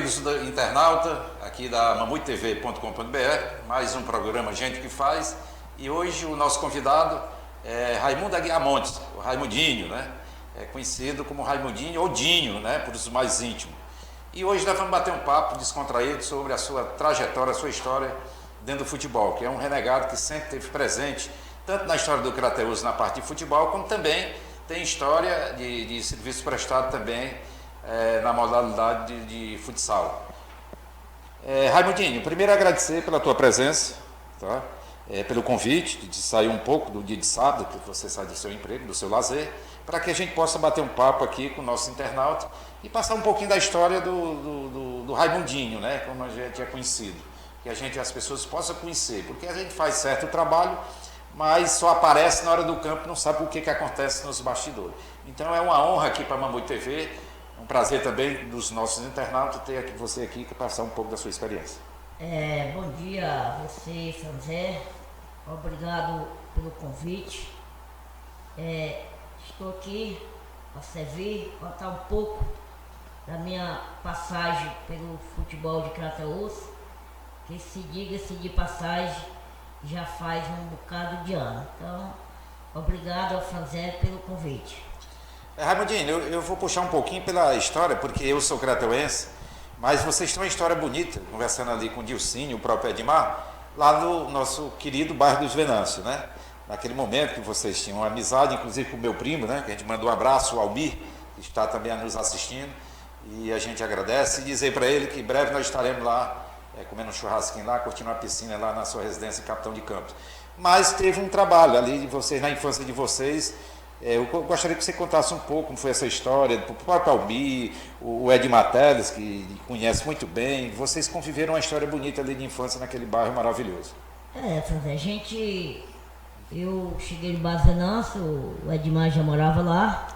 amigos do internauta, aqui da mamutv.com.br, mais um programa Gente que Faz, e hoje o nosso convidado é Raimundo Aguiar Montes, o Raimundinho, né? É conhecido como Raimundinho ou Dinho, né? Por os mais íntimos. E hoje nós vamos bater um papo descontraído sobre a sua trajetória, a sua história dentro do futebol, que é um renegado que sempre esteve presente, tanto na história do Crateús na parte de futebol, como também tem história de serviço prestado também na modalidade de futsal. Raimundinho, primeiro agradecer pela tua presença, tá? Pelo convite de sair um pouco do dia de sábado, que você sai do seu emprego, do seu lazer, para que a gente possa bater um papo aqui com o nosso internauta e passar um pouquinho da história do Raimundinho, né? Como a gente é conhecido, que as pessoas possam conhecer, porque a gente faz certo trabalho, mas só aparece na hora do campo, não sabe o que acontece nos bastidores. Então é uma honra aqui para a Mamute TV, um prazer também dos nossos internautas ter você aqui para passar um pouco da sua experiência. Bom dia a você, Franzé. Obrigado pelo convite. Estou aqui para servir, contar um pouco da minha passagem pelo futebol de Crateús, que se diga-se de passagem, já faz um bocado de ano. Então, obrigado ao Franzé pelo convite. Raimundinho, eu vou puxar um pouquinho pela história, porque eu sou crateuense, mas vocês têm uma história bonita, conversando ali com o Dilcinho, o próprio Edmar, lá no nosso querido bairro dos Venâncios, né? Naquele momento que vocês tinham uma amizade, inclusive com o meu primo, né? Que a gente mandou um abraço, o Albir, que está também nos assistindo, e a gente agradece e dizer para ele que em breve nós estaremos lá, comendo um churrasquinho lá, curtindo uma piscina lá na sua residência em Capitão de Campos. Mas teve um trabalho ali de vocês, na infância de vocês. Eu gostaria que você contasse um pouco como foi essa história, do próprio Albir, o Edmar Teles, que conhece muito bem. Vocês conviveram uma história bonita ali de infância naquele bairro maravilhoso. Eu cheguei no Bairro Venâncio, o Edmar já morava lá,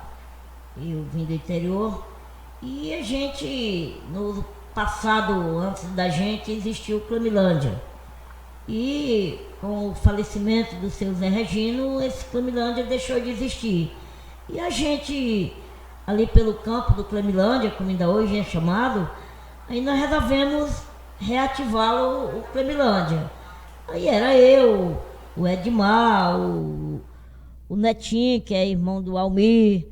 eu vim do interior, e a gente, no passado, antes da gente, existiu o Clamilândia. E com o falecimento do seu Zé Regino, esse Clamilândia deixou de existir. E a gente, ali pelo campo do Clamilândia, como ainda hoje é chamado, aí nós resolvemos reativá-lo, o Clamilândia. Aí era eu, o Edmar, o Netinho, que é irmão do Almir,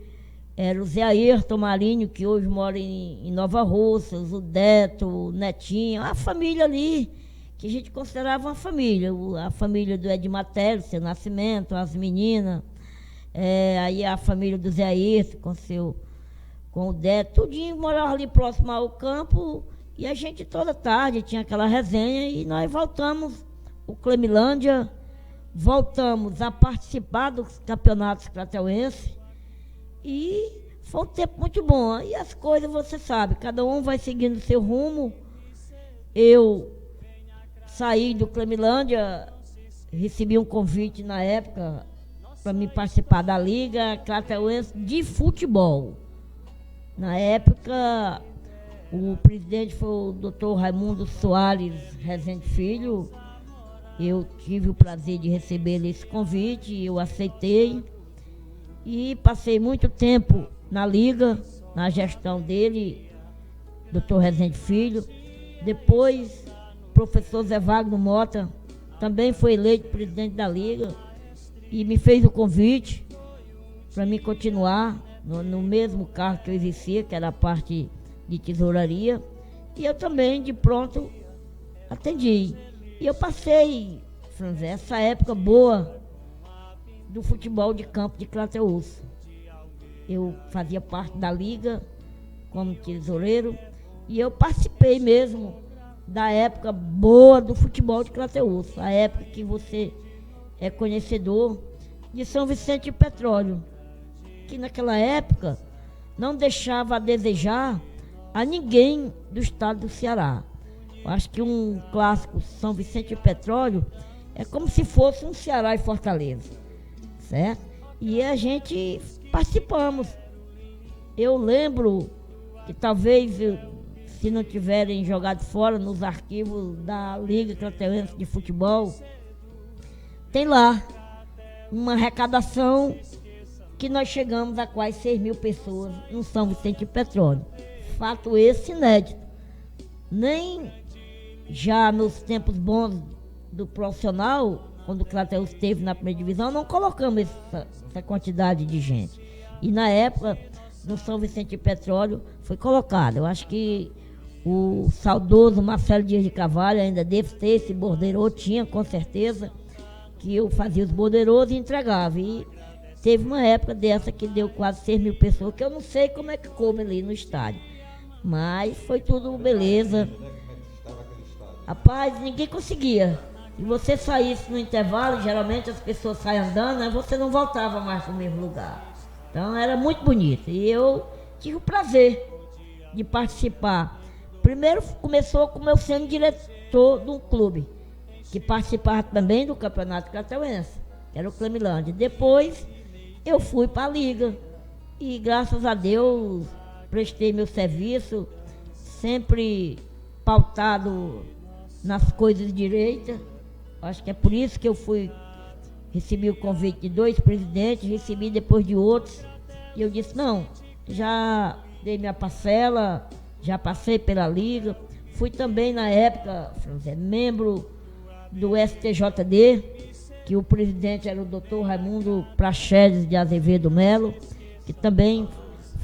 era o Zé Ayrton Marinho, que hoje mora em Nova Russas, o Deto, o Netinho, a família ali, que a gente considerava uma família, a família do Edmar Teles, seu Nascimento, as meninas, aí a família do Zé Ayrton com o Deto, tudinho morava ali próximo ao campo, e a gente toda tarde tinha aquela resenha, e nós voltamos, o Clamilândia, voltamos a participar dos campeonatos crateuenses, e foi um tempo muito bom. E as coisas, você sabe, cada um vai seguindo seu rumo. Eu saí do Clamilândia, recebi um convite na época para me participar da Liga Crateuense de Futebol. Na época, o presidente foi o Dr. Raimundo Soares Rezende Filho. Eu tive o prazer de receber esse convite, eu aceitei e passei muito tempo na Liga, na gestão dele, Dr. Rezende Filho. Depois, o professor Zé Wagner Mota também foi eleito presidente da Liga e me fez o convite para mim continuar no mesmo cargo que eu exercia, que era a parte de tesouraria, e eu também, de pronto, atendi. E eu passei, Franzé, essa época boa do futebol de campo de Crateús. Eu fazia parte da Liga como tesoureiro e eu participei mesmo da época boa do futebol de Crateús, a época que você é conhecedor de São Vicente de Petróleo, que naquela época não deixava a desejar a ninguém do estado do Ceará. Eu acho que um clássico São Vicente de Petróleo é como se fosse um Ceará e Fortaleza, certo? E a gente participamos. Eu lembro que talvez, se não tiverem jogado fora nos arquivos da Liga Crateuense de Futebol, tem lá uma arrecadação que nós chegamos a quase 6.000 pessoas no São Vicente de Petróleo. Fato esse inédito. nem já nos tempos bons do profissional, quando o Crateús esteve na primeira divisão, não colocamos essa quantidade de gente. E na época, no São Vicente de Petróleo, foi colocado. Eu acho que o saudoso Marcelo Dias de Carvalho ainda deve ter esse bordeiro, tinha com certeza, que eu fazia os bordeiros e entregava. E teve uma época dessa que deu quase 6 mil pessoas, que eu não sei como é que come ali no estádio. Mas foi tudo beleza. Rapaz, ninguém conseguia. E você saísse no intervalo, geralmente as pessoas saem andando, né? Você não voltava mais para o mesmo lugar. Então era muito bonito. E eu tive o prazer de participar. Primeiro começou com eu sendo diretor de um clube, que participava também do Campeonato Crateuense, que era o Clamilândia. Depois eu fui para a Liga. E graças a Deus prestei meu serviço, sempre pautado nas coisas direitas. Acho que é por isso que eu recebi o convite de 2 presidentes, recebi depois de outros. E eu disse, não, já dei minha parcela, já passei pela Liga. Fui também, na época, membro do STJD, que o presidente era o Dr. Raimundo Praxedes de Azevedo Melo, que também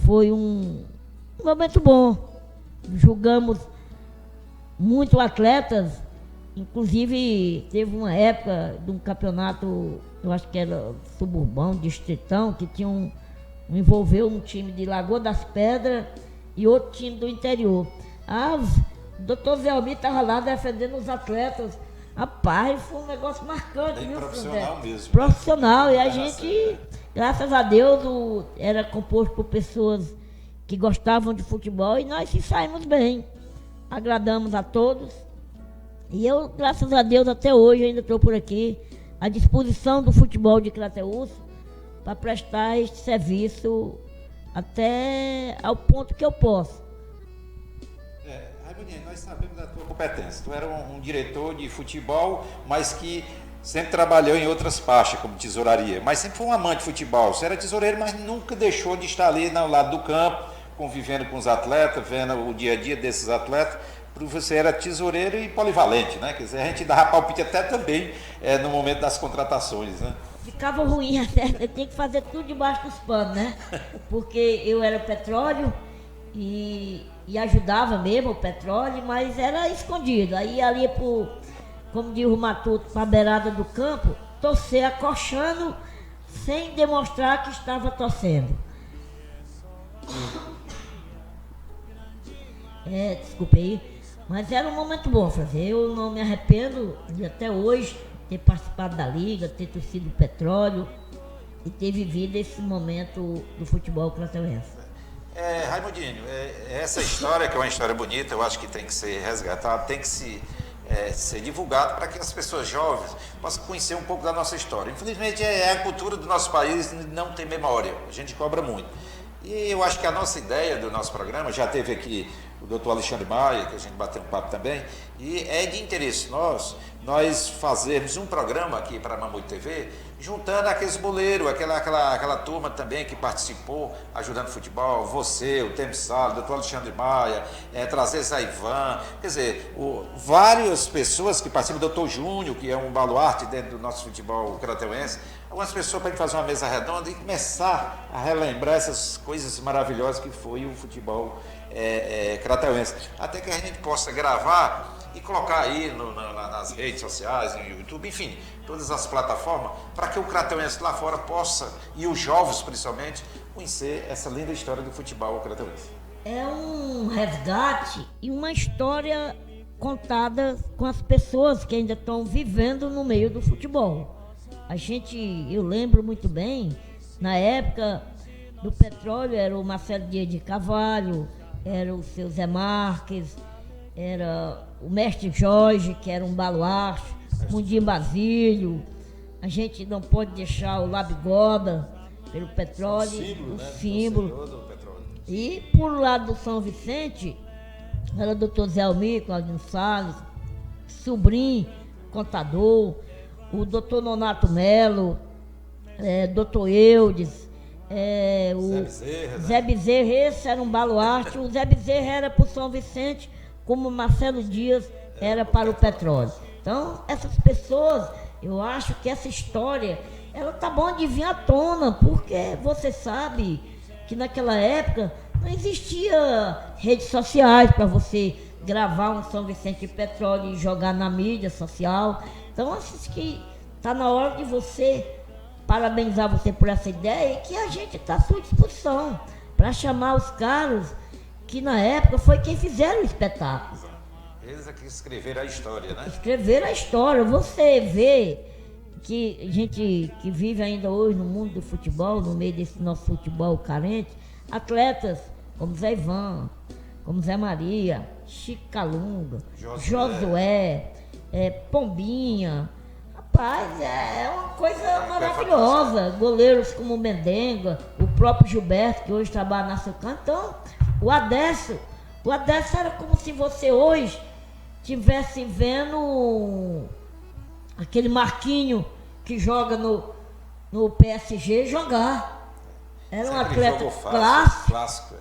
foi um momento bom. Julgamos muitos atletas. Inclusive, teve uma época de um campeonato, eu acho que era suburbano, distritão, que envolveu um time de Lagoa das Pedras e outro time do interior. O doutor Zé Almir estava lá defendendo os atletas. Rapaz, foi um negócio marcante, viu? Profissional mesmo. Profissional, e a gente, graças a Deus, era composto por pessoas que gostavam de futebol e nós se saímos bem. Agradamos a todos. E eu, graças a Deus, até hoje ainda estou por aqui, à disposição do futebol de Crateús, para prestar este serviço até ao ponto que eu posso. Raimundinho, nós sabemos da tua competência. Tu era um diretor de futebol, mas que sempre trabalhou em outras pastas, como tesouraria, mas sempre foi um amante de futebol. Você era tesoureiro, mas nunca deixou de estar ali ao lado do campo, convivendo com os atletas, vendo o dia a dia desses atletas. Você era tesoureiro e polivalente, né? Quer dizer, a gente dava palpite até também no momento das contratações, né? Ficava ruim até, eu tinha que fazer tudo debaixo dos panos, né? Porque eu era petróleo e ajudava mesmo o petróleo, mas era escondido. Aí ali, como diz o Matuto, para a beirada do campo, torcer acochando sem demonstrar que estava torcendo. Desculpa aí. Mas era um momento bom fazer. Eu não me arrependo de até hoje ter participado da Liga, ter torcido o Petróleo e ter vivido esse momento do futebol crateuense. Raimundinho, essa história, que é uma história bonita, eu acho que tem que ser resgatada, tem que ser divulgado para que as pessoas jovens possam conhecer um pouco da nossa história. Infelizmente, a cultura do nosso país não tem memória, a gente cobra muito. E eu acho que a nossa ideia do nosso programa, já teve aqui o doutor Alexandre Maia, que a gente bateu um papo também, e é de interesse nós fazermos um programa aqui para a Mamute TV, juntando aqueles boleiros, aquela turma também que participou, ajudando o futebol, você, o Temes Salles, o doutor Alexandre Maia, trazer Zaivan, quer dizer, várias pessoas que participam, o doutor Júnior, que é um baluarte dentro do nosso futebol crateuense, algumas pessoas para a gente fazer uma mesa redonda e começar a relembrar essas coisas maravilhosas que foi o futebol crateuense. Até que a gente possa gravar e colocar aí nas redes sociais, no YouTube, enfim, todas as plataformas, para que o crateuense lá fora possa, e os jovens principalmente, conhecer essa linda história do futebol crateuense. É um resgate e uma história contada com as pessoas que ainda estão vivendo no meio do futebol. Eu lembro muito bem, na época do Petróleo era o Marcelo Dias de Carvalho, era o seu Zé Marques, era o Mestre Jorge, que era um baluarte, Mundinho Basílio. A gente não pode deixar o Labigoda pelo Petróleo, o símbolo. Do petróleo. E por lado do São Vicente, era o doutor Zé Almir, Claudinho Salles, Sobrinho, contador, o doutor Nonato Melo, doutor Eudes, o Zé Bezerra, esse era um baluarte. O Zé Bezerra era para o São Vicente como Marcelo Dias era para o petróleo. Então, essas pessoas, eu acho que essa história, ela tá bom de vir à tona, porque você sabe que naquela época não existia redes sociais para você gravar um São Vicente de Petróleo e jogar na mídia social. Então, acho que está na hora de você parabenizar você por essa ideia e que a gente está à sua disposição para chamar os caras que na época foi quem fizeram o espetáculo. Eles é que escreveram a história, né? Escreveram a história. Você vê que a gente que vive ainda hoje no mundo do futebol, no meio desse nosso futebol carente, atletas como Zé Ivan, como Zé Maria, Chico Calunga, Josué, Pombinha. Rapaz, é uma coisa maravilhosa. Goleiros como o Mendenga, o próprio Gilberto, que hoje trabalha na Sucan. Então, o Adécio era como se você hoje estivesse vendo aquele Marquinho que joga no PSG jogar. Era um atleta clássico.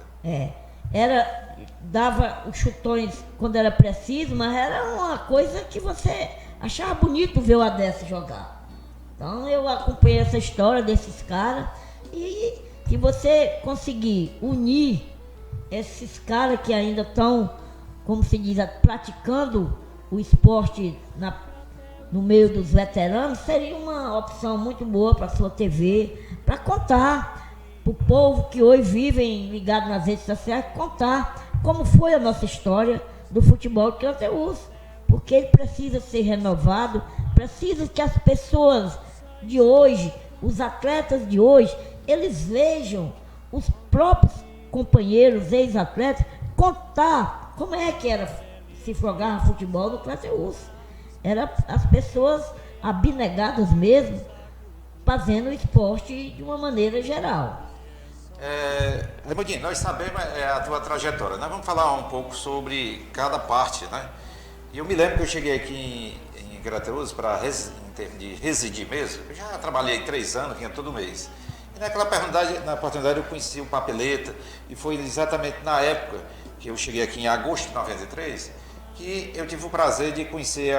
Dava os chutões quando era preciso, mas era uma coisa que você achava bonito ver o Adécio jogar. Então eu acompanhei essa história desses caras e se você conseguir unir esses caras que ainda estão, como se diz, praticando o esporte no meio dos veteranos, seria uma opção muito boa para a sua TV, para contar para o povo que hoje vivem ligado nas redes sociais, contar como foi a nossa história do futebol de Crateús, porque ele precisa ser renovado, precisa que as pessoas de hoje, os atletas de hoje, eles vejam os próprios companheiros, ex-atletas, contar como é que era se jogar futebol no Crateús. Era as pessoas abnegadas mesmo, fazendo o esporte de uma maneira geral. Raimundinho, nós sabemos a tua trajetória. Nós vamos falar um pouco sobre cada parte, né? E eu me lembro que eu cheguei aqui em Crateús para de residir mesmo. Eu já trabalhei 3 anos, vinha todo mês. E naquela oportunidade eu conheci o Papeleta, e foi exatamente na época que eu cheguei aqui em agosto de 93, que eu tive o prazer de conhecer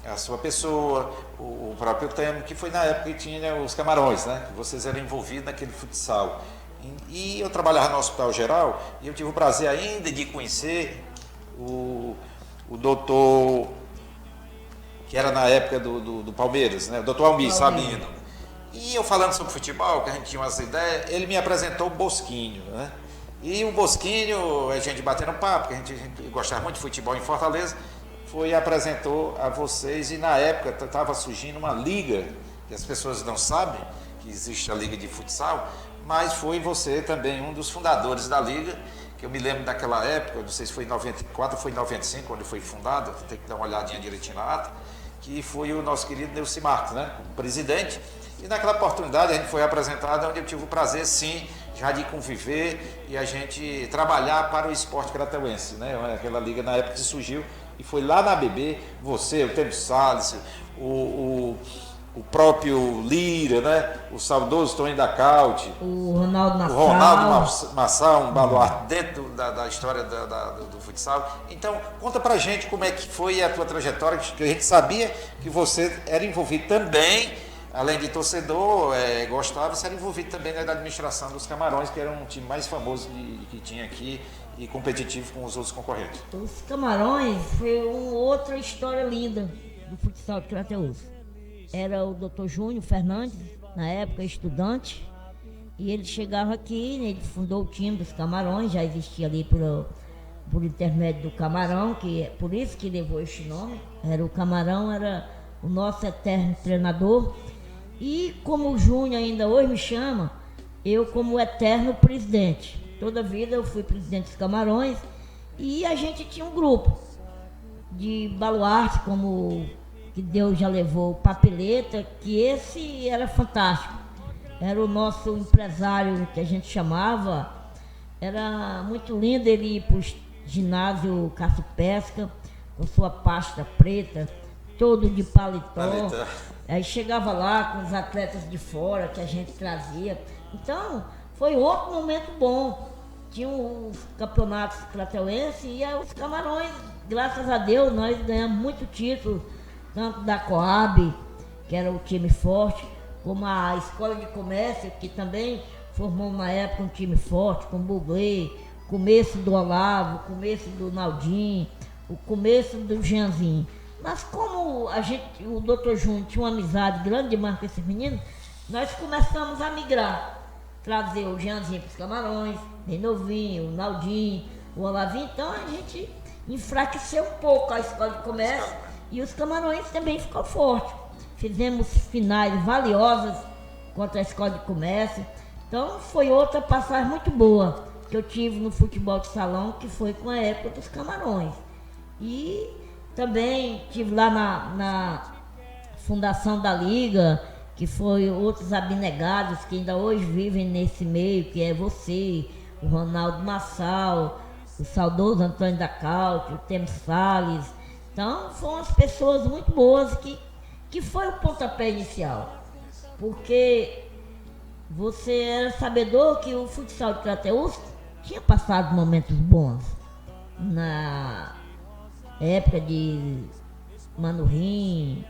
a sua pessoa, o próprio Temo, que foi na época que tinha os Camarões, né? Que vocês eram envolvidos naquele futsal. E eu trabalhava no Hospital Geral e eu tive o prazer ainda de conhecer o doutor, que era na época do Palmeiras, né? O doutor Almir Sabino. E eu falando sobre futebol, que a gente tinha umas ideias, ele me apresentou o Bosquinho, né? E o Bosquinho, a gente batendo papo, porque a gente gostava muito de futebol em Fortaleza, apresentou a vocês, e na época estava surgindo uma liga, que as pessoas não sabem que existe a liga de futsal, mas foi você também um dos fundadores da liga, que eu me lembro daquela época, não sei se foi em 94 ou foi em 95, quando foi fundada, tem que dar uma olhadinha direitinho na ata, que foi o nosso querido Neuci Marques, né, como presidente. E naquela oportunidade a gente foi apresentado, onde eu tive o prazer, sim, já de conviver e a gente trabalhar para o esporte crateuense, né? Aquela liga na época que surgiu, e foi lá na ABB, você, o Temo Salles, o próprio Lira, né? O saudoso Tony da Caute, o Ronaldo Massal, um baluarte dentro da história do futsal. Então, conta pra gente como é que foi a tua trajetória, que a gente sabia que você era envolvido também, além de torcedor, gostava, você era envolvido também na administração dos Camarões, que era um time mais famoso que tinha aqui e competitivo com os outros concorrentes. Os Camarões foi uma outra história linda do futsal de Crateús. Era o Dr. Júnior Fernandes, na época estudante, e ele chegava aqui, ele fundou o time dos Camarões, já existia ali por intermédio do Camarão, que é por isso que levou este nome. O Camarão era o nosso eterno treinador. E como o Júnior ainda hoje me chama, eu como eterno presidente. Toda a vida eu fui presidente dos Camarões, e a gente tinha um grupo de baluarte, como que Deus já levou, o Papeleta, que esse era fantástico. Era o nosso empresário, que a gente chamava. Era muito lindo ele ir para o ginásio Caça Pesca, com sua pasta preta, todo de paletó. Aí chegava lá com os atletas de fora que a gente trazia. Então, foi outro momento bom. Tinha os campeonatos crateuenses e os Camarões graças a Deus, nós ganhamos muito título, tanto da Coab, que era o time forte, como a Escola de Comércio, que também formou uma época um time forte, com o Buglé, começo do Olavo, começo do Naldinho, o começo do Jeanzinho. Mas como o Dr. Júnior tinha uma amizade grande demais com esses meninos, nós começamos a migrar, trazer o Jeanzinho para os Camarões, bem novinho, o Naldinho, o Olavinho. Então a gente enfraqueceu um pouco a Escola de Comércio e os Camarões também ficou forte. Fizemos finais valiosas contra a Escola de Comércio. Então foi outra passagem muito boa que eu tive no futebol de salão, que foi com a época dos Camarões. E também tive lá na fundação da Liga, que foi outros abnegados que ainda hoje vivem nesse meio, que é você, o Ronaldo Massal, o saudoso Antônio da Caute, o Temo Salles. Então foram umas pessoas muito boas que foi o pontapé inicial. Porque você era sabedor que o futsal de Crateús tinha passado momentos bons. Na época de Mano Rim,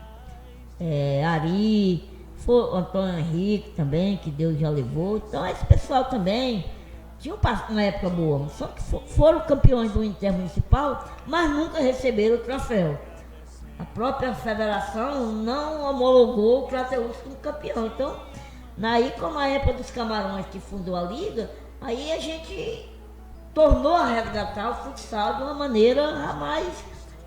Ari, foi o Antônio Henrique também, que Deus já levou. Então esse pessoal também tinha uma época boa, só que foram campeões do Intermunicipal, mas nunca receberam o troféu. A própria federação não homologou o Crateús como campeão. Então, aí como a época dos Camarões que fundou a Liga, aí a gente tornou a resgatar o futsal de uma maneira mais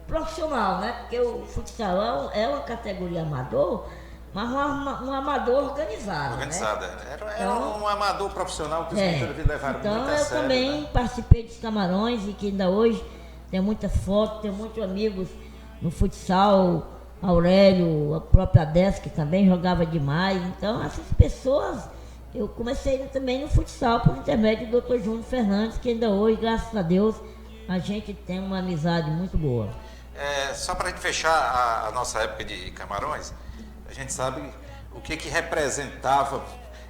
profissional, né? Porque o futsal é uma categoria amador, mas um amador organizado. Organizada. Né? Era então, um amador profissional que os mentores levaram então muito a sério. Então eu também né? participei dos Camarões e que ainda hoje tem muitas fotos, tem muitos amigos no futsal, Aurélio, a própria Desk também jogava demais. Então essas pessoas, eu comecei também no futsal por intermédio do Dr. Júnior Fernandes, que ainda hoje, graças a Deus, a gente tem uma amizade muito boa. Só para a gente fechar a nossa época de Camarões, a gente sabe o que representava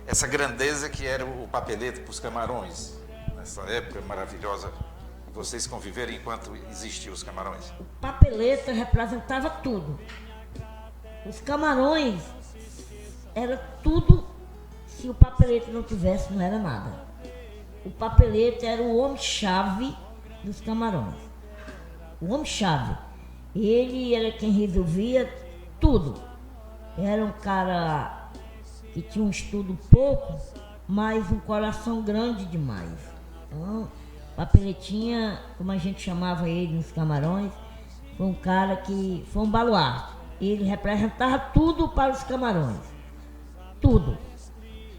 essa grandeza que era o Papeleta para os Camarões, nessa época maravilhosa. Vocês conviveram enquanto existiam os Camarões? O Papeleta representava tudo. Os Camarões era tudo. Se o Papeleta não tivesse, não era nada. O Papeleta era o homem-chave dos Camarões. O homem-chave. Ele era quem resolvia tudo. Era um cara que tinha um estudo pouco, mas um coração grande demais. Então, Papeletinha, como a gente chamava ele nos Camarões, foi um cara que foi um baluarte. Ele representava tudo para os Camarões. Tudo.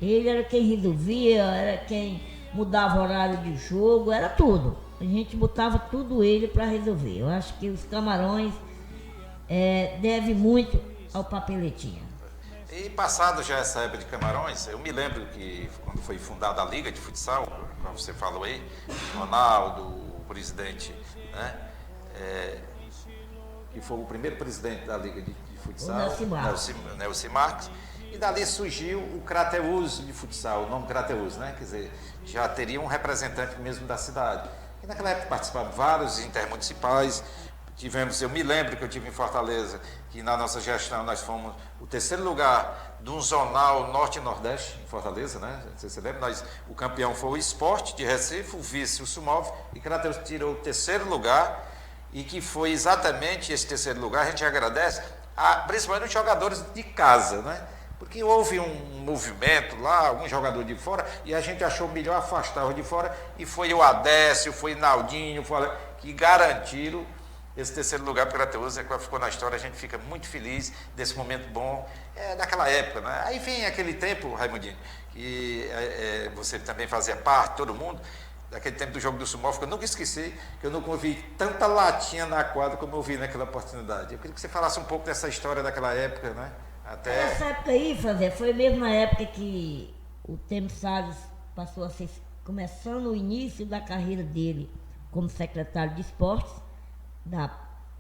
Ele era quem resolvia, era quem mudava o horário de jogo, era tudo. A gente botava tudo ele para resolver. Eu acho que os Camarões devem muito ao Papeletinha. E passado já essa época de Camarões, eu me lembro que quando foi fundada a Liga de Futsal, como você falou aí, Ronaldo, o presidente, né, que foi o primeiro presidente da Liga de Futsal, Nelson Marques, e dali surgiu o Crateús de Futsal, o nome Crateús, né, quer dizer, já teria um representante mesmo da cidade. E naquela época participavam vários intermunicipais. Eu me lembro que eu tive em Fortaleza, que na nossa gestão nós fomos o terceiro lugar de um zonal norte e nordeste, em Fortaleza, né? Você lembra? O campeão foi o Sport de Recife, o vice o Sumov, e Crateús tirou o terceiro lugar, e que foi exatamente esse terceiro lugar, a gente agradece, principalmente os jogadores de casa, né? Porque houve um movimento lá, algum jogador de fora, e a gente achou melhor afastar os de fora, e foi o Adécio, foi o Naldinho, que garantiram esse terceiro lugar para o Crateús, que ficou na história. A gente fica muito feliz desse momento bom, daquela época, né? Aí vem aquele tempo, Raimundinho, que você também fazia parte, todo mundo, daquele tempo do jogo do Sumov, que eu nunca esqueci, que eu nunca ouvi tanta latinha na quadra como eu vi naquela oportunidade. Eu queria que você falasse um pouco dessa história daquela época, né? Essa época aí, foi mesmo na época que o Temo Salles passou a ser, começando o início da carreira dele como secretário de esportes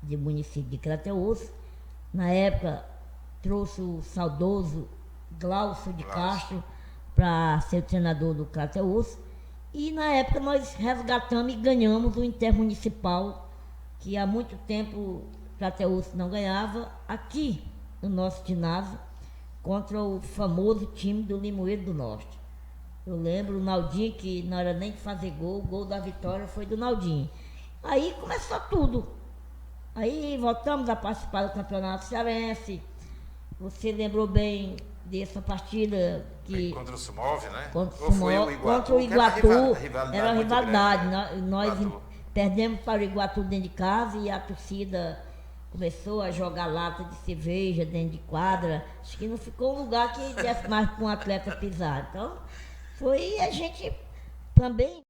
do município de Crateús. Na época, trouxe o saudoso Glaucio de Castro para ser o treinador do Crateús. E na época nós resgatamos e ganhamos o Intermunicipal, que há muito tempo Crateús não ganhava aqui no nosso ginásio contra o famoso time do Limoeiro do Norte. Eu lembro o Naldinho, que não era nem de fazer gol, o gol da vitória foi do Naldinho. Aí começou tudo. Aí voltamos a participar do Campeonato Cearense. Você lembrou bem dessa partida que... Contra o Sumov, né? Contra o Iguatu. Era uma rivalidade. Nós perdemos para o Iguatu dentro de casa e a torcida começou a jogar lata de cerveja dentro de quadra. Acho que não ficou um lugar que desse mais para um atleta pisar. Então, foi a gente também.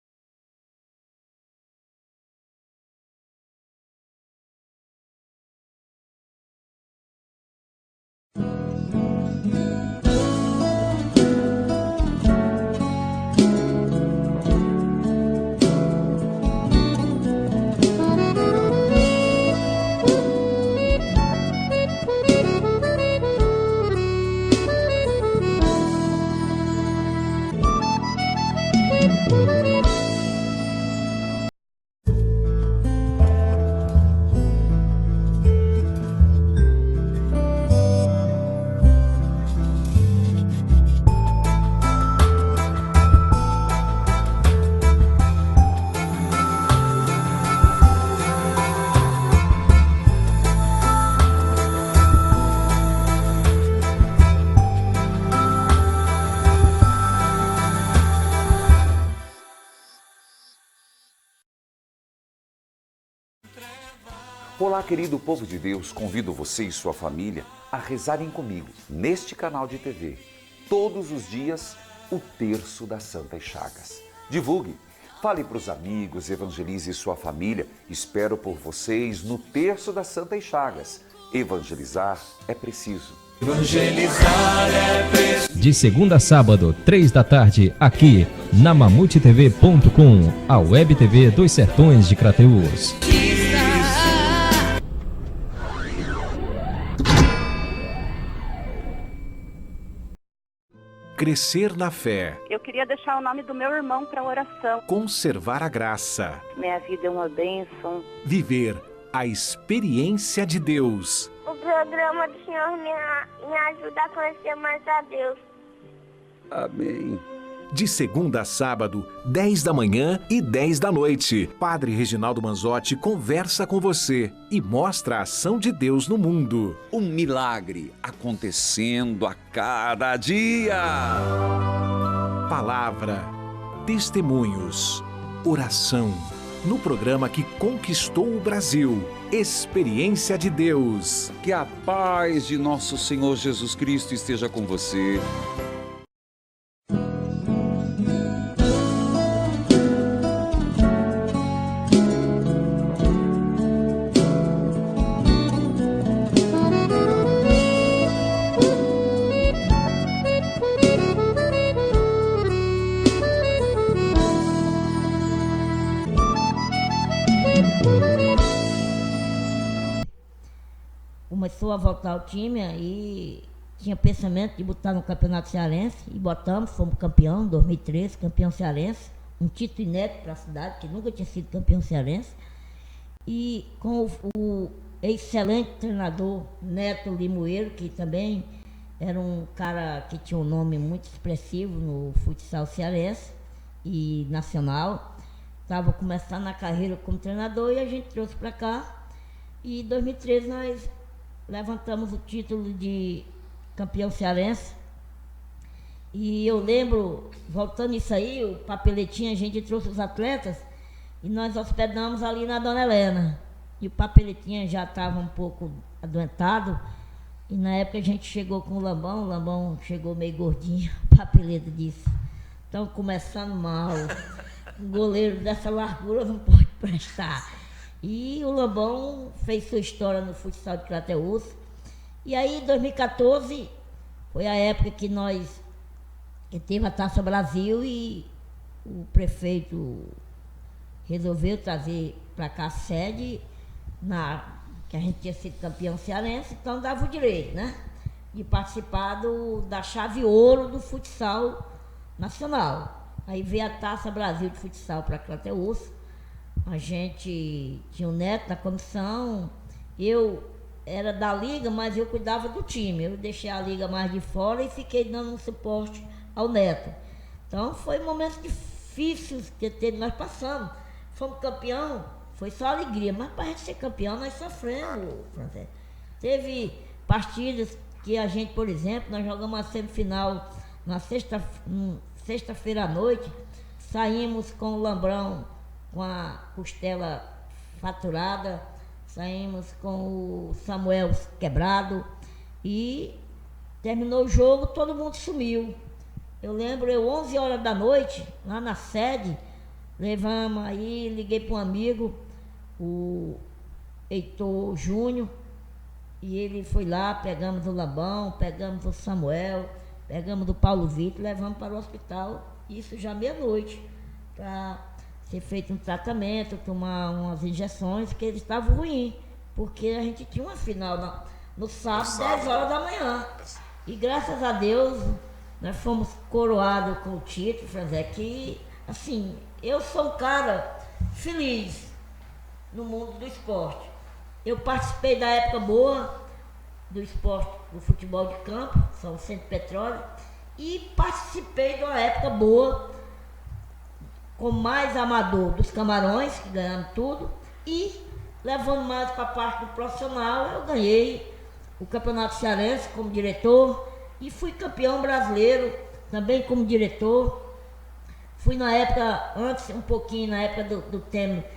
Olá, querido povo de Deus, convido você e sua família a rezarem comigo, neste canal de TV, todos os dias, o Terço das Santas Chagas. Divulgue, fale para os amigos, evangelize sua família, espero por vocês no Terço das Santas Chagas. Evangelizar é preciso. Evangelizar é preciso. De segunda a sábado, 3 da tarde, aqui na MamutTV.com, a Web TV dos Sertões de Crateús. Crescer na fé. Eu queria deixar o nome do meu irmão para oração. Conservar a graça. Minha vida é uma bênção. Viver a experiência de Deus. O programa do Senhor me ajuda a conhecer mais a Deus. Amém. De segunda a sábado, 10 da manhã e 10 da noite. Padre Reginaldo Manzotti conversa com você e mostra a ação de Deus no mundo. Um milagre acontecendo a cada dia. Palavra, testemunhos, oração. No programa que conquistou o Brasil, Experiência de Deus. Que a paz de nosso Senhor Jesus Cristo esteja com você. Começou a voltar o time e tinha pensamento de botar no Campeonato Cearense e botamos, fomos campeão em 2013, campeão cearense, um título inédito para a cidade, que nunca tinha sido campeão cearense, e com o excelente treinador Neto Limoeiro, que também era um cara que tinha um nome muito expressivo no futsal cearense e nacional, estava começando a carreira como treinador e a gente trouxe para cá, e em 2013 nós levantamos o título de campeão cearense. E eu lembro, voltando isso aí, o papeletinho, a gente trouxe os atletas e nós hospedamos ali na Dona Helena. E o papeletinho já estava um pouco adoentado. E na época a gente chegou com o Lambão chegou meio gordinho, o papeleto disse: estão começando mal, um goleiro dessa largura não pode prestar. E o Lambão fez sua história no futsal de Crateús. E aí, em 2014, foi a época que teve a Taça Brasil e o prefeito resolveu trazer para cá a sede, que a gente tinha sido campeão cearense, então dava o direito, né? De participar da chave ouro do futsal nacional. Aí veio a Taça Brasil de futsal para Crateús. a gente tinha um neto na comissão, eu era da liga, mas eu cuidava do time. Eu deixei a liga mais de fora e fiquei dando um suporte ao neto. Então foi momentos difíceis que nós passamos. Fomos campeão, foi só alegria, mas para a gente ser campeão nós sofremos, Francês. Teve partidas que a gente, por exemplo, nós jogamos a semifinal na sexta-feira à noite, saímos com o lambrão, com a costela faturada, saímos com o Samuel quebrado e terminou o jogo, todo mundo sumiu. Eu lembro, 11 horas da noite, lá na sede, levamos aí, liguei para um amigo, o Heitor Júnior, e ele foi lá, pegamos o Lambão, pegamos o Samuel, pegamos do Paulo Vitor, levamos para o hospital, isso já meia-noite, para ser feito um tratamento, tomar umas injeções, que eles estavam ruins, porque a gente tinha uma final no sábado, 10 horas da manhã. E graças a Deus, nós fomos coroados com o título, Franzé, que, assim, eu sou um cara feliz no mundo do esporte. Eu participei da época boa do esporte, do futebol de campo, São Vicente Petróleo, e participei de uma época boa, com mais amador dos Camarões, que ganhamos tudo, e levando mais para a parte do profissional, eu ganhei o Campeonato Cearense como diretor e fui campeão brasileiro também como diretor. Fui na época, antes um pouquinho, na época do Temer,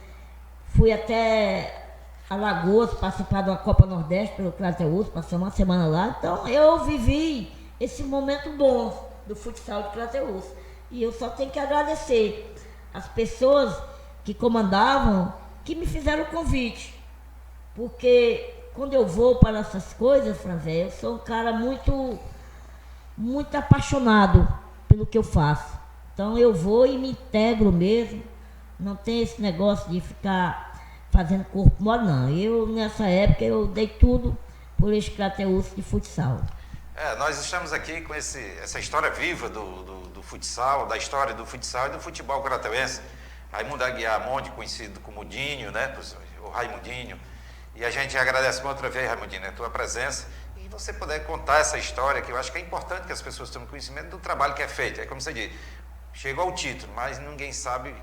fui até Alagoas participar de uma Copa Nordeste pelo Crateús, passei uma semana lá. Então eu vivi esse momento bom do futsal de Crateús. E eu só tenho que agradecer as pessoas que comandavam, que me fizeram o convite. Porque quando eu vou para essas coisas, Franzé, eu sou um cara muito apaixonado pelo que eu faço. Então eu vou e me integro mesmo. Não tem esse negócio de ficar fazendo corpo mole, não. Eu, nessa época, eu dei tudo por esse Crateús de futsal. Nós estamos aqui com essa história viva do futsal, da história do futsal e do futebol crateuense. Raimundo Aguiar Monte, conhecido como Dinho, né? O Raimundinho. E a gente agradece uma outra vez, Raimundinho, a tua presença. E você poder contar essa história, que eu acho que é importante que as pessoas tenham conhecimento do trabalho que é feito. É como você diz, chegou ao título, mas ninguém sabe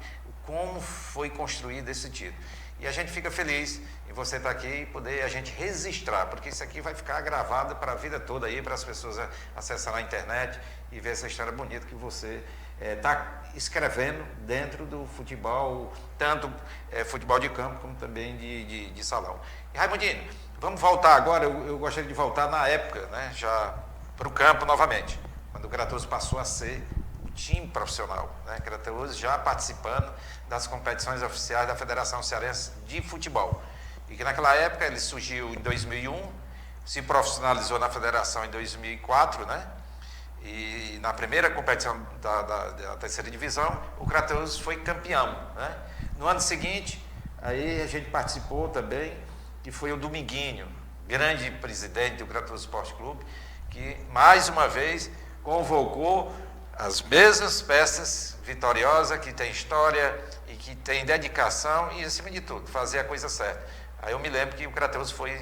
como foi construído esse título. E a gente fica feliz em você estar aqui e poder a gente registrar, porque isso aqui vai ficar gravado para a vida toda aí, para as pessoas acessar na internet e ver essa história bonita que você está escrevendo dentro do futebol, tanto futebol de campo como também de salão. E Raimundinho, vamos voltar agora, eu gostaria de voltar na época, né, já para o campo novamente, quando o Crateús passou a ser o time profissional, né, Crateús já participando das competições oficiais da Federação Cearense de Futebol. E que naquela época ele surgiu em 2001, se profissionalizou na federação em 2004, né? E na primeira competição da terceira divisão, o Crateús foi campeão, né? No ano seguinte, aí a gente participou também, que foi o Dominguinho, grande presidente do Crateús Esporte Clube, que mais uma vez convocou as mesmas peças vitoriosas, que tem história e que tem dedicação e, acima de tudo, fazer a coisa certa. Aí eu me lembro que o Crateús foi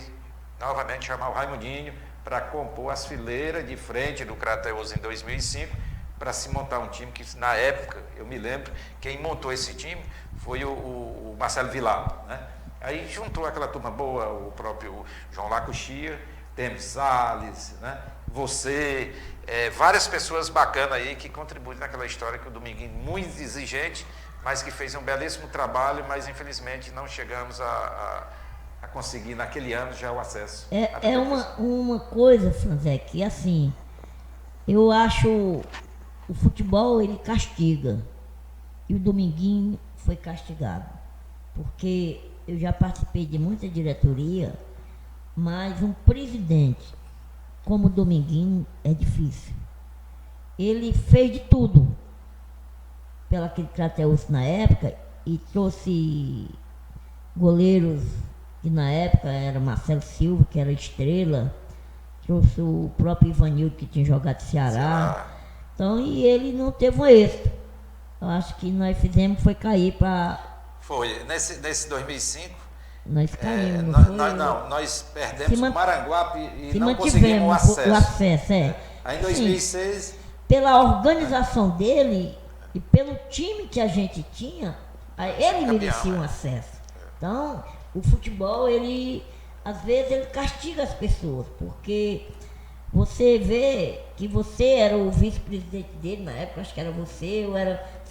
novamente chamar o Raimundinho para compor as fileiras de frente do Crateús em 2005, para se montar um time que, na época, eu me lembro, quem montou esse time foi o Marcelo Vilar, né? Aí juntou aquela turma boa, o próprio João Lacuxia, Temer Salles, né? Você, várias pessoas bacanas aí que contribuem naquela história, que o Dominguinho, muito exigente, mas que fez um belíssimo trabalho, mas infelizmente não chegamos a conseguir naquele ano já o acesso. É uma coisa, Franzé, que assim, eu acho o futebol ele castiga, e o Dominguinho foi castigado, porque eu já participei de muita diretoria, mas um presidente como o Dominguinho é difícil. Ele fez de tudo pela aquele Crateús na época e trouxe goleiros que na época era Marcelo Silva, que era estrela, trouxe o próprio Ivanildo, que tinha jogado de Ceará. Então, e ele não teve um êxito. Eu acho que nós fizemos foi cair para Foi. Nesse 2005, Nós caímos, nós perdemos o Maranguape e não conseguimos mantivemos o o acesso. Aí em 2006... Sim, pela organização dele e pelo time que a gente tinha, ele merecia um acesso. Então, o futebol, às vezes, ele castiga as pessoas, porque você vê que você era o vice-presidente dele na época, acho que era você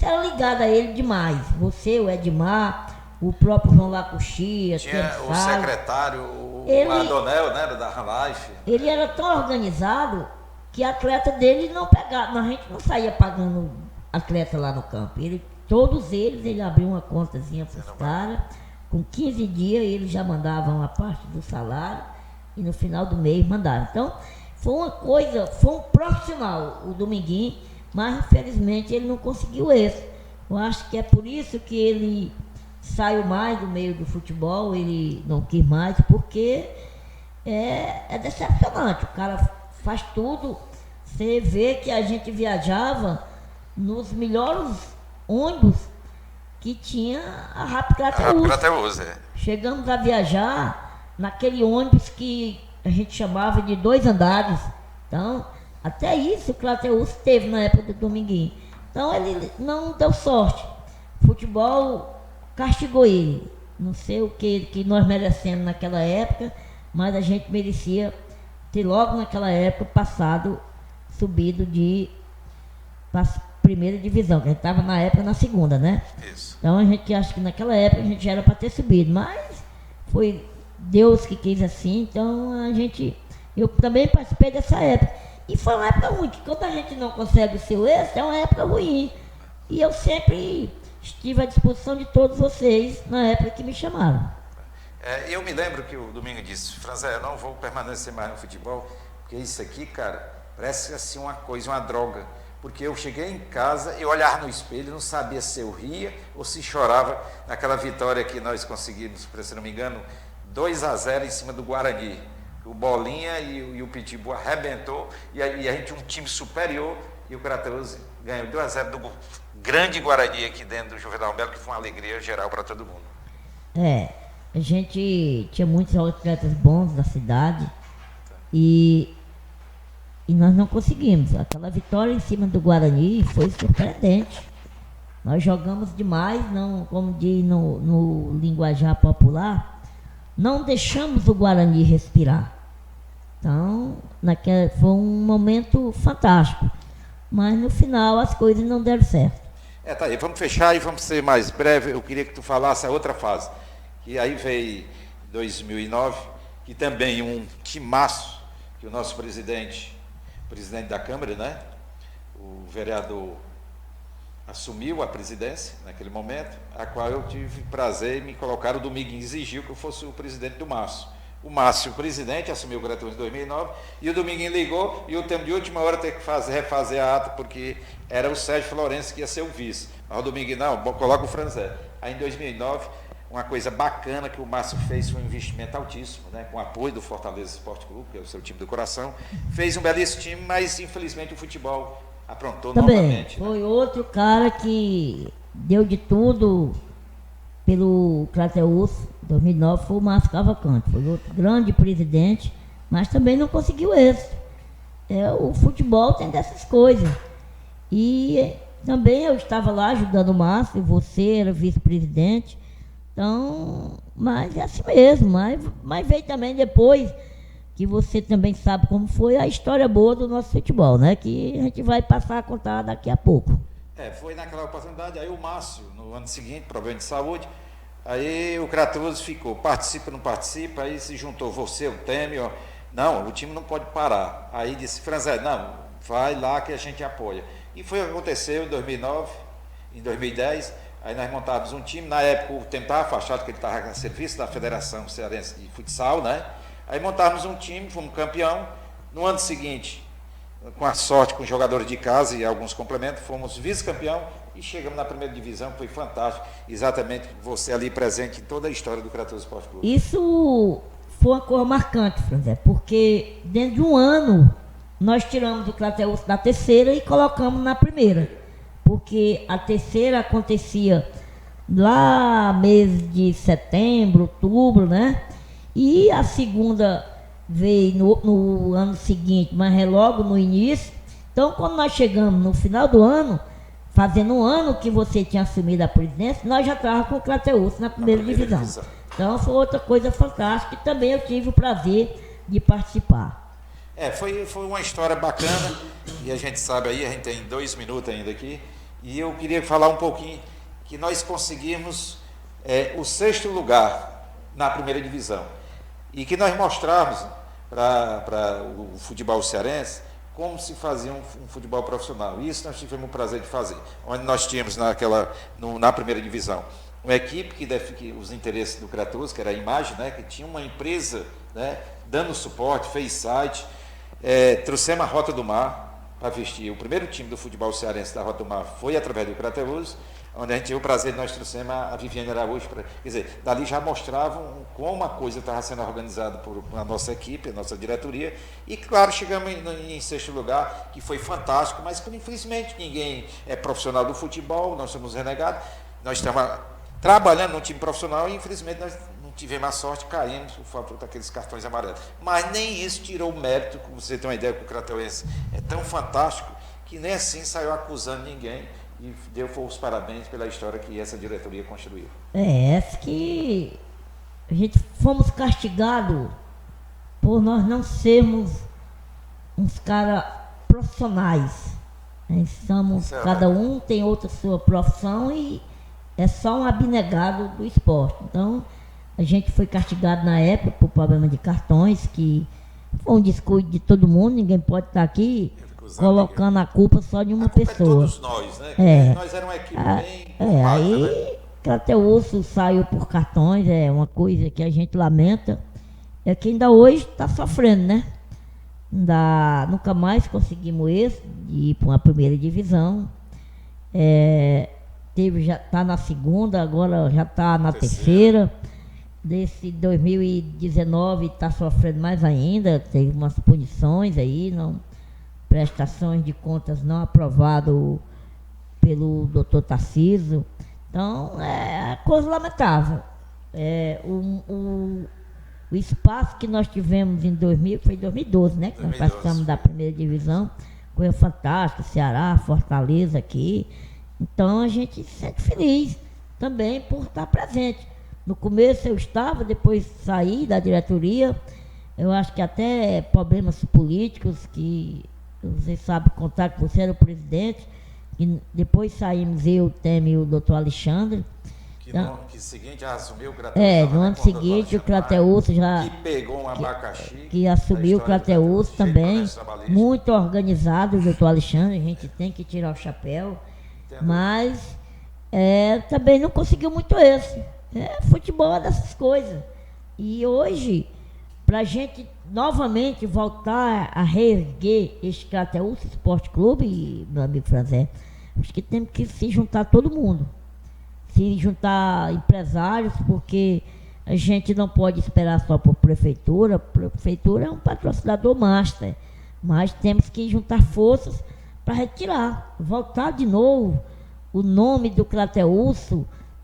era ligado a ele demais. Você, o Edmar, o próprio João Lacuxia, tinha o secretário, o Adonel, né, da Life. Ele era tão organizado que atleta dele não pegava, a gente não saía pagando atleta lá no campo. Todos eles, ele abriu uma contazinha para os caras, com 15 dias eles já mandavam a parte do salário e no final do mês mandaram. Então, foi um profissional, o Dominguinho, mas infelizmente ele não conseguiu isso. Eu acho que é por isso que ele saiu mais do meio do futebol, ele não quis mais, porque é decepcionante. O cara faz tudo. Você vê que a gente viajava nos melhores ônibus que tinha a Rápido Crateús. Chegamos a viajar naquele ônibus que a gente chamava de 2 andares. Então, até isso o Crateús teve na época do Dominguinho. Então, ele não deu sorte. O futebol castigou ele. Não sei o que nós merecemos naquela época, mas a gente merecia ter logo naquela época subido para a primeira divisão, que a gente estava na época na segunda, né? Isso. Então a gente acha que naquela época a gente já era para ter subido, mas foi Deus que quis assim, então eu também participei dessa época. E foi uma época ruim, que quando a gente não consegue o seu êxito, é uma época ruim. E eu sempre estive à disposição de todos vocês na época que me chamaram. Eu me lembro que o Domingo disse: Franzé, eu não vou permanecer mais no futebol, porque isso aqui, cara, parece assim uma coisa, uma droga. Porque eu cheguei em casa, eu olhava no espelho, não sabia se eu ria ou se chorava naquela vitória que nós conseguimos, se não me engano, 2-0 em cima do Guarani. O Bolinha e o Pitbull arrebentou, e a gente tinha um time superior, e o Crateús ganhou 2-0 do grande Guarani aqui dentro do Juvenal Melo, que foi uma alegria geral para todo mundo. A gente tinha muitos atletas bons da cidade e nós não conseguimos. Aquela vitória em cima do Guarani foi surpreendente. Nós jogamos demais, não, como diz no linguajar popular, não deixamos o Guarani respirar. Então, foi um momento fantástico. Mas no final as coisas não deram certo. Tá aí, vamos fechar e vamos ser mais breve. Eu queria que tu falasse a outra fase. E aí veio 2009, que também um timaço, que o nosso presidente da Câmara, né, o vereador, assumiu a presidência naquele momento, a qual eu tive prazer em me colocar. O Dominguinho exigiu que eu fosse o presidente do Márcio. O Márcio, o presidente, assumiu o Crateús em 2009, e o Dominguinho ligou, e eu teve de última hora ter que refazer a ata, porque era o Sérgio Florencio que ia ser o vice. Mas o Dominguinho, não, coloca o Franzé. Aí em 2009, uma coisa bacana que o Márcio fez foi um investimento altíssimo, né, com o apoio do Fortaleza Esporte Clube, que é o seu time do coração. Fez um belíssimo time, mas infelizmente o futebol aprontou também, novamente. Foi outro cara que deu de tudo pelo Crateús. 2009 foi o Márcio Cavalcante, foi outro grande presidente, mas também não conseguiu êxito. O futebol tem dessas coisas. E também eu estava lá ajudando o Márcio, você era vice-presidente. Então, mas é assim mesmo, mas veio também depois, que você também sabe como foi a história boa do nosso futebol, né? Que a gente vai passar a contar daqui a pouco. Foi naquela oportunidade, aí o Márcio, no ano seguinte, problema de saúde, aí o Crateús ficou, participa, não participa, aí se juntou você, o Temer, não, o time não pode parar. Aí disse, Franzé, não, vai lá que a gente apoia. E foi o que aconteceu em 2009, em 2010, aí nós montávamos um time, na época o Temer estava afastado, porque ele estava a serviço da Federação Cearense de Futsal, né? Aí montávamos um time, fomos campeão. No ano seguinte, com a sorte, com jogadores de casa e alguns complementos, fomos vice-campeão e chegamos na primeira divisão, foi fantástico. Exatamente você ali presente em toda a história do Crateús Esporte Clube. Isso foi uma coisa marcante, Franzé, porque dentro de um ano nós tiramos o Crateús da terceira e colocamos na primeira. Porque a terceira acontecia lá mês de setembro, outubro, né? E a segunda veio no ano seguinte, mas é logo no início. Então, quando nós chegamos no final do ano, fazendo um ano que você tinha assumido a presidência, nós já estávamos com o Crateús na primeira divisão. Então, foi outra coisa fantástica e também eu tive o prazer de participar. Foi uma história bacana e a gente sabe aí, a gente tem 2 minutos ainda aqui, e eu queria falar um pouquinho que nós conseguimos o 6º lugar na primeira divisão e que nós mostramos para o futebol cearense como se fazia um futebol profissional. Isso nós tivemos o prazer de fazer, onde nós tínhamos na primeira divisão uma equipe que os interesses do Crateús, que era a imagem, né, que tinha uma empresa, né, dando suporte, fez site, trouxemos a Rota do Mar para vestir. O primeiro time do futebol cearense da Rota do Mar foi através do Crateús, onde a gente teve o prazer de nós trouxemos a Viviane Araújo. Quer dizer, dali já mostravam como a coisa estava sendo organizada por a nossa equipe, a nossa diretoria, e claro, chegamos em 6º lugar, que foi fantástico, mas como infelizmente ninguém é profissional do futebol, nós somos renegados, nós estamos trabalhando num time profissional e infelizmente nós não tivemos a sorte, caímos por favor daqueles cartões amarelos. Mas nem isso tirou o mérito, como você tem uma ideia que o Crateuense é tão fantástico, que nem assim saiu acusando ninguém, e deu os parabéns pela história que essa diretoria construiu. Essa que a gente fomos castigados por nós não sermos uns caras profissionais. Nós somos, cada um tem outra sua profissão e é só um abnegado do esporte. Então, a gente foi castigado na época por problema de cartões, que foi um descuido de todo mundo, ninguém pode estar aqui colocando a culpa só de uma pessoa. Todos nós, né? Nós éramos uma equipe bem aí, né? Crateús saiu por cartões, é uma coisa que a gente lamenta. É que ainda hoje está sofrendo, né? Nunca mais conseguimos esse, de ir para uma primeira divisão. Já está na segunda, agora já está na terceira. Desse 2019 está sofrendo mais ainda, teve umas punições aí, prestações de contas não aprovado pelo doutor Tarcísio. Então, é coisa lamentável. O espaço que nós tivemos em 2012, né? Que nós participamos da primeira divisão, coisa fantástica, Ceará, Fortaleza aqui. Então, a gente se sente feliz também por estar presente. No começo eu estava, depois saí da diretoria. Eu acho que até problemas políticos que você sabe contar que você era o presidente, e depois saímos eu, o Temer e o doutor Alexandre. No ano seguinte já assumiu o Crateús. No ano seguinte o Crateús já... Que pegou um abacaxi. Que assumiu o Crateús também, muito organizado, o doutor Alexandre, a gente tem que tirar o chapéu. Entendo. Mas também não conseguiu muito esse. Futebol é dessas coisas. E hoje, para a gente novamente voltar a reerguer este Crateús Esporte Clube, meu amigo Franzé, acho que temos que se juntar todo mundo. Se juntar empresários, porque a gente não pode esperar só por prefeitura. A prefeitura é um patrocinador master, mas temos que juntar forças para retirar, voltar de novo o nome do Crateús,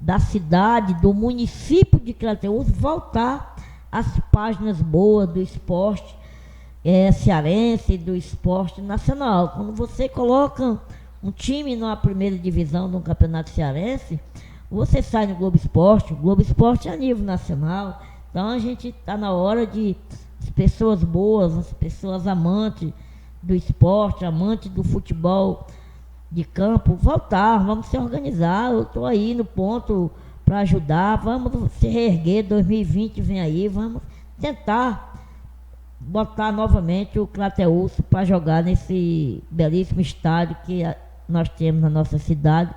da cidade, do município de Crateús, voltar às páginas boas do esporte cearense, do esporte nacional. Quando você coloca um time na primeira divisão de um campeonato cearense, você sai no Globo Esporte. O Globo Esporte é a nível nacional. Então a gente está na hora de as pessoas boas, as pessoas amantes do esporte, amantes do futebol de campo, voltar, vamos se organizar. Eu estou aí no ponto para ajudar, vamos se reerguer. 2020 vem aí, vamos tentar botar novamente o Crateús para jogar nesse belíssimo estádio que nós temos na nossa cidade,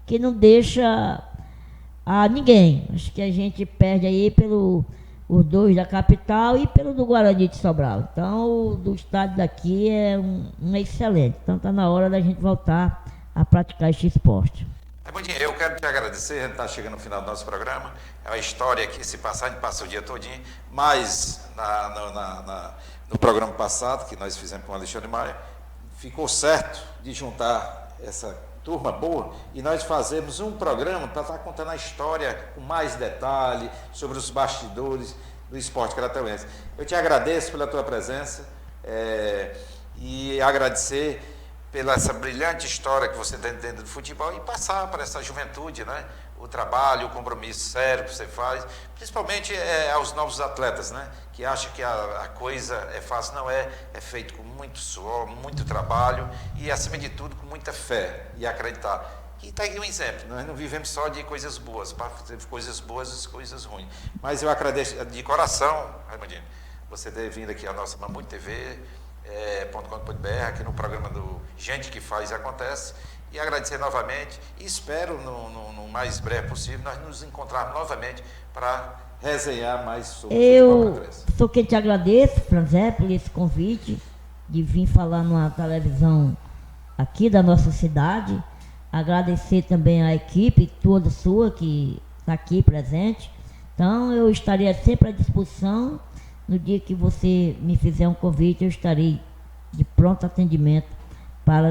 que não deixa a ninguém. Acho que a gente perde aí os dois da capital e pelo do Guarani de Sobral. Então, o do estádio daqui é um excelente. Então, está na hora da gente voltar a praticar este esporte. Raimundinho, eu quero te agradecer, a gente está chegando no final do nosso programa. É uma história que, se passar, a gente passa o dia todinho, mas no programa passado, que nós fizemos com o Alexandre Maia, ficou certo de juntar essa turma boa, e nós fazemos um programa para estar contando a história com mais detalhe sobre os bastidores do esporte crateuense. Eu te agradeço pela tua presença e agradecer pela essa brilhante história que você tem dentro do futebol e passar para essa juventude, né? O trabalho, o compromisso sério que você faz, principalmente aos novos atletas, né? Que acham que a coisa é fácil. Não é, é feito com muito suor, muito trabalho e, acima de tudo, com muita fé e acreditar. E está aí um exemplo, nós não vivemos só de coisas boas, para fazer coisas boas e coisas ruins. Mas eu agradeço de coração, Raimundinho, você ter vindo aqui à nossa Mamute TV, .com.br, aqui no programa do Gente que Faz e Acontece, e agradecer novamente, e espero no mais breve possível nós nos encontrarmos novamente para resenhar mais sobre o futebol crateuense. Eu sou quem te agradeço, Franzé, por esse convite de vir falar numa televisão aqui da nossa cidade. Agradecer também a equipe toda sua que está aqui presente. Então eu estaria sempre à disposição. No dia que você me fizer um convite, eu estarei de pronto atendimento para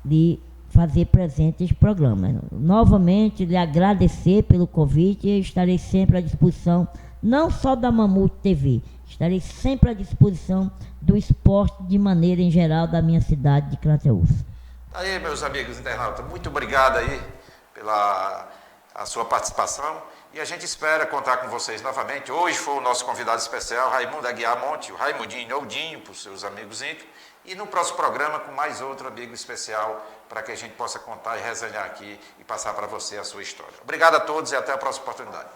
lhe fazer presente este programa. Novamente, lhe agradecer pelo convite e estarei sempre à disposição, não só da Mamute TV, estarei sempre à disposição do esporte de maneira em geral da minha cidade de Crateús. Aí, meus amigos internautas, muito obrigado aí pela sua participação. E a gente espera contar com vocês novamente. Hoje foi o nosso convidado especial, Raimundo Aguiar Monte, o Raimundinho ou Dinho, para os seus amigos íntimos. E no próximo programa com mais outro amigo especial para que a gente possa contar e resenhar aqui e passar para você a sua história. Obrigado a todos e até a próxima oportunidade.